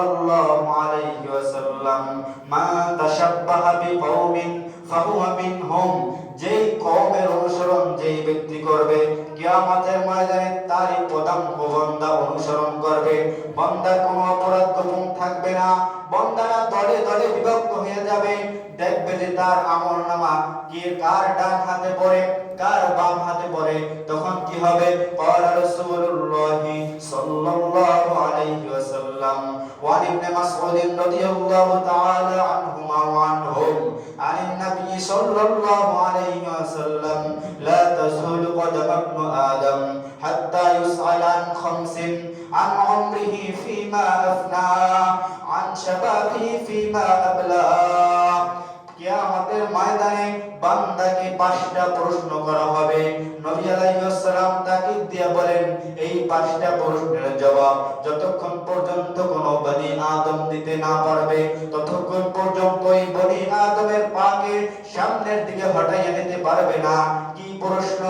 সাল্লাল্লাহু আলাইহি ওয়াসাল্লাম, মা তাশাব্বাহা বিকওমিন ফাহুয়া মিনহুম, যেই কওমের অনুসরণ যেই ব্যক্তি করবে কিয়ামতের ময়দানে তারই পদাঙ্ক বান্দা অনুসরণ করবে। বান্দার কোনো অপরাধ গোপন থাকবে না, বান্দারা দলে দলে বিভক্ত হয়ে যাবে। দেখবে যে তার আমলনামা কে কার ডান হাতে পড়ে কার বাম হাতে পড়ে। তখন কি হবে? ক্বালা রাসূলুল্লাহি সাল্লাল্লাহু আলাইহি ওয়াসাল্লাম ওয়া ইবনে মাসউদ রাদিয়াল্লাহু তাআলা আনহুমা ওয়া আনহুম আনিন নবী সাল্লাল্লাহু আলাইহি ওয়াসাল্লাম লা তাযুলু কদামু ইবনি আদম হাত্তা ইউসআলা আন খামসিন, আন উমরিহি ফীমা আফনা, আন শাবাবিহি ফীমা আবলা। কিয়ামতের ময়দানে বান্দাকে 5টা প্রশ্ন করা হবে। নবী আলাইহিস সালাম তাকিদ দিয়ে বলেন, এই 5টা প্রশ্নের জবাব যতক্ষণ পর্যন্ত কোনো বনি আদম দিতে না পারবে ততক্ষণ পর্যন্ত এই বনি আদমের পাকে সামনের দিকে হটাইয়া দিতে পারবে না। কি প্রশ্ন?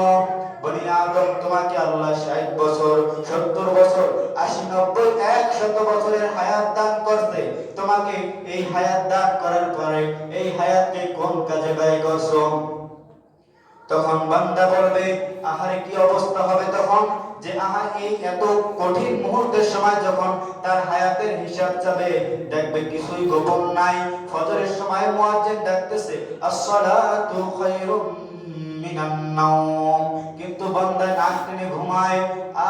বনি আদম, তোমাকে আল্লাহ 60 বছর 70 বছর 80 90 100 বছরের হায়াত দান করতে, তোমাকে এই হায়াত দান করার পরে এই হায়াতকে কোন কাজে ব্যয় করছো? তখন বান্দা বলবে, আহারে কি অবস্থা হবে তখন, যে আহার এই এত কঠিন মুহূর্তের সময় যখন তার হায়াতের হিসাব চাবে, দেখবে কিছুই গোপন নাই। ফজরের সময় মুয়াজ্জিন ডাকতেছে আসসালাতু খায়রুম মিনান নাওম, কিন্তু বান্দা নাক টেনে ঘুমায়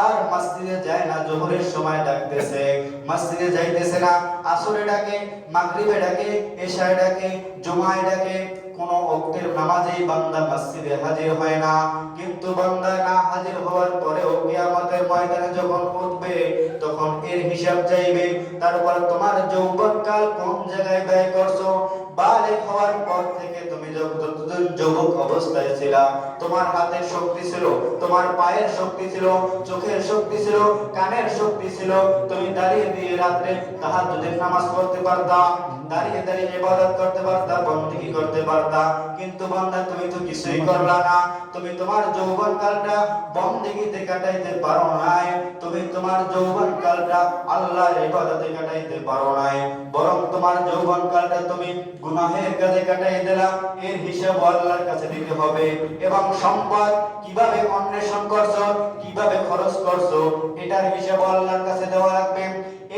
আর মসজিদে যায় না। জোহরের সময় ডাকতেছে, মসজিদে যাইতেছে না। আসরে ডাকে, মাগরিবে ডাকে, এশায় ডাকে, জুমায় ডাকে, কোন ওয়াক্তের নামাজেই বান্দা মসজিদে হাজির হয় না। কিন্তু বান্দা না হাজির হওয়ার পরেও কিয়ামতের ময়দানে যখন উঠবে তখন এর হিসাব চাইবে। তারপর তোমার যৌবনকাল কোন জায়গায় ব্যয় করছো? বালেগ হওয়ার পর থেকে তুমি যতদিন যুবক অবস্থায় ছিলা, তোমার হাতের শক্তি ছিল, তোমার পায়ের শক্তি ছিল, চোখের শক্তি ছিল, কানের শক্তি ছিল, তুমি দাঁড়িয়ে দিয়ে রাত্রে তাহাজ্জুদের নামাজ পড়তে পারতা, দাঁড়িয়ে দাঁড়িয়ে ইবাদত করতে পারতা, বندگی করতে পারতা। কিন্তু বান্দা তুমি তো কিছুই করলা না। তুমি তোমার যৌবনকালটা বندگিতে কাটাইতে পারো নাই, তুমি তোমার যৌবনকালটা আল্লাহর ইবাদতে কাটাইতে পারো নাই, বরং তোমার যৌবনকালটা তুমি গুনাহের কাজে কাটাই দিলা। এর হিসাব আল্লাহর কাছে দিতে হবে। এবং সম্পদ কিভাবে অন্বেষণ করছো, কিভাবে খরচ করছো, এটার হিসাব আল্লাহর কাছে দেওয়া লাগবে।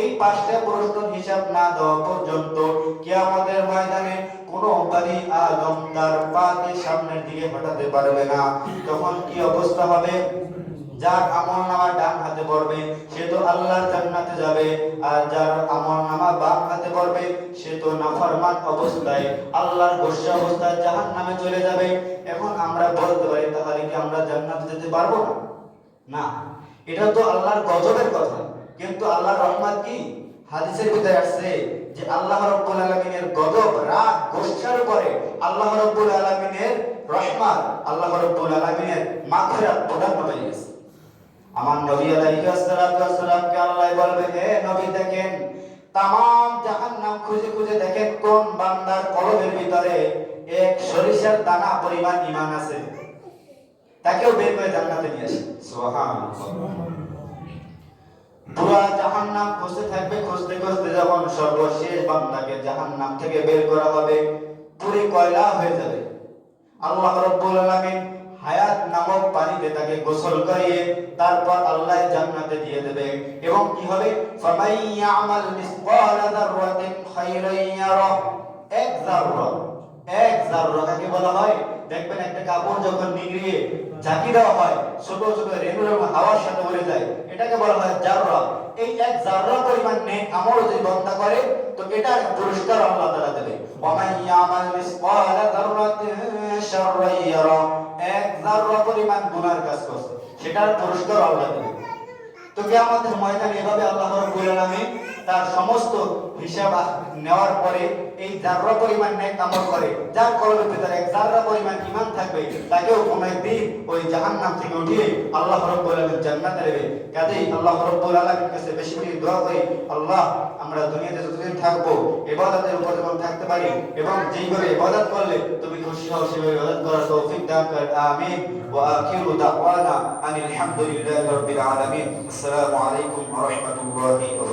এই 5টা প্রশ্নের হিসাব না দেওয়া পর্যন্ত কিয়ামতের ময়দানে কোনো বনি আদম তার পাকে সামনের দিকে হটাতে পারবে না। তখন কি অবস্থা হবে? যার আমলনামা ডান হাতে পড়বে সে তো আল্লাহর জান্নাতে যাবে, আর যার আমলনামা বাম হাতে পড়বে সে তো নাফরমান অবস্থায় আল্লাহর গোস্বা অবস্থায় জাহান্নামে চলে যাবে। এখন আমরা বলতে পারি, তাহলে কি আমরা জান্নাতে যেতে পারবো না? না, এটা তো আল্লাহর গজবের কথা। কিন্তু আল্লাহর রহমত কি? হাদিসের ভিতরে আসছে যে আল্লাহ রাব্বুল আলামিনের গজব, রাগ, গোস্বার উপরে আল্লাহ রাব্বুল আলামিনের রহমত, আল্লাহ রাব্বুল আলামিনের মাগফিরাত প্রদান হয়ে গেছে। আমার নবী আলাইহিস সালাতু ওয়াস সালামকে আল্লাহ বলবে, হে নবী, দেখেন तमाम জাহান্নাম খুঁজে খুঁজে দেখেন কোন বান্দার কলবের ভিতরে এক সরিষার দানা পরিমাণ ঈমান আছে, তাকেও বের করে জান্নাতে নিয়ে আসে। সুবহানাল্লাহ। পুরা জাহান্নাম খুঁজতে থাকবে, খুঁজতে খুঁজতে যখন সর্বশেষ বান্দাকে জাহান্নাম থেকে বের করা হবে, পুরো কয়লা হয়ে যাবে। আল্লাহ রাব্বুল আলামিন হায়াত নামক পানিতে তাকে গোসল করিয়ে তারপর আল্লাহ জান্নাতে দিয়ে দেবে। এবং কি হবে? ফামাই ইয়ামাল মিসকালা যাররাতিন খায়রান ইয়ারা, এক যাররা কাকে বলা হয়? দেখবেন একটা কাপড় যখন নিগড়িয়ে ঝাঁকি দেওয়া হয়, ছোট ছোট রেণু রেণু হাওয়ার সাথে উড়ে যায়, এটাকে বলা হয় যাররা। এই এক যাররা পরিমাণ নেক আমল যদি বান্দা করে তো এটার পুরস্কার আল্লাহ তাআলা দেবে। ওয়ামাই ইয়ামাল মিসকালা যাররাতিন শাররান ইয়ারা, এক যাররা পরিমাণ গুনার কাজ করছে সেটার পুরস্কার আল্লাহ দেবে। তো কিয়ামতের ময়দানে এভাবে আল্লাহ রাব্বুল আলামিন তার সমস্ত হিসাব নেওয়ার পরে এই যাররা পরিমাণ নেক আমল করে যার কলবের ভিতরে এক যাররা পরিমাণ ঈমান থাকবে, তাকেও কোন একদিন ওই জাহান্নাম থেকে উঠিয়ে আল্লাহ রাব্বুল আলামিন জান্নাতে দেবে। কাজেই আল্লাহ রাব্বুল আলামিনের কাছে বেশি বেশি দোয়া করি, আল্লাহ আমরা দুনিয়াতে যতদিন থাকবো ইবাদতের উপর যেন থাকতে পারি এবং যেইভাবে ইবাদত করলে তুমি খুশি হও সেভাবে ইবাদত করার তৌফিক দান কর। আমিন। ওয়া আখিরু দাওয়ানা আনিল হামদুলিল্লাহি রাব্বিল আলামিন। আসসালামু আলাইকুম ওয়া রাহমাতুল্লাহি ওয়া